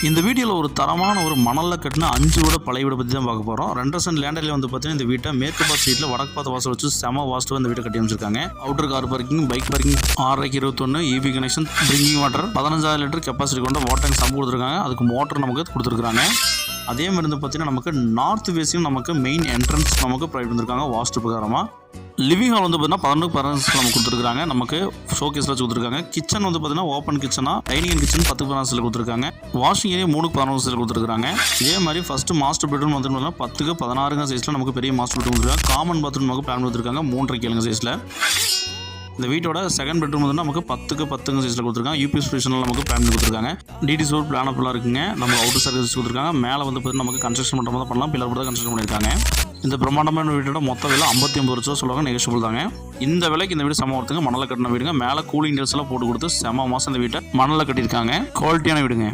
இந்த வீடியோவில் ஒரு தரமான ஒரு மணலில் கட்டின 5 வீடு பழைய வீடை பற்றி தான் பார்க்க போகிறோம். 2 சென்ட் லேண்டரில் வந்து பார்த்தீங்கன்னா இந்த வீட்டை மேற்கு பார்த்து சைட்டில் வடக்கு பார்த்து வாசல் வச்சு செம வாஸ்ட்டு இந்த வீட்டை கட்டி அமைச்சிருக்காங்க. Outer car parking, bike parking, 621 EB connection, drinking water, 15,000 litre capacity கொண்ட வாட்டர் சம்பு கொடுத்துருக்காங்க. அதுக்கு மோட்டர் நமக்கு கொடுத்துருக்காங்க. அதே மாதிரி வந்து பார்த்தீங்கன்னா நமக்கு நார்த் ஃபேஸிங் நமக்கு மெயின் என்ட்ரன்ஸ் நமக்கு ப்ரொவைட் பண்ணிருக்காங்க வாஸ்து பிரகாரமாக. லிவிங் ஹால் வந்து பார்த்தீங்கன்னா 11 நமக்கு கொடுத்துருக்காங்க. நமக்கு ஷோகேஸில் வச்சு கொடுத்துருக்காங்க. கிச்சன் வந்து பார்த்தீங்கன்னா ஓப்பன் கிச்சனா, டைனிங் அண்ட் கிச்சன் 10 கொடுத்துருக்காங்க. வாஷிங் ஏரியா 3 கொடுத்துருக்காங்க. இதே மாதிரி ஃபர்ஸ்ட் மாஸ்டர் பெட்ரூம் வந்து 10-16 சைஸில் நமக்கு பெரிய மாஸ்டர் பெட்ரூம் கொடுத்துருக்காங்க. காமன் பாத்ரூம் நமக்கு பிளான் கொடுத்துருக்காங்க 3.5 சைஸில். இந்த வீட்டோட செகண்ட் பெட்ரூம் வந்து நமக்கு 10-10 சைஸில் கொடுத்துருக்காங்க. யூபிஎஸ் பொசிஷனில் நமக்கு பிளான் கொடுத்துருக்காங்க. டிடிசி ரோட் பிளானபுல்லாக இருக்குங்க. நம்ம அவுட்டர் சர்வீஸ் கொடுத்துருக்காங்க. மேலே வந்து பார்த்தீங்கன்னா நமக்கு கன்ஸ்ட்ரக்ஷன் பண்ணுற மாதிரி பண்ணலாம். பில்லர் போட்டு தான் கன்ஸ்ட்ரக்ஷன் பண்ணியிருக்காங்க. இந்த பிரம்மாண்டமான வீட்டோட மொத்த விலை 59 லட்சம் சொல்லுவாங்க. நெகோஷியபிள் தாங்க. இந்த விலைக்கு இந்த வீடு செம ஒருத்தங்க மணலில் கட்டின வீடுங்க. மேலே கூலிங் டெல்ஸ் எல்லாம் போட்டு கொடுத்து செம மாதம் இந்த வீட்டை மணலில் கட்டியிருக்காங்க. குவாலிட்டியான வீடுங்க.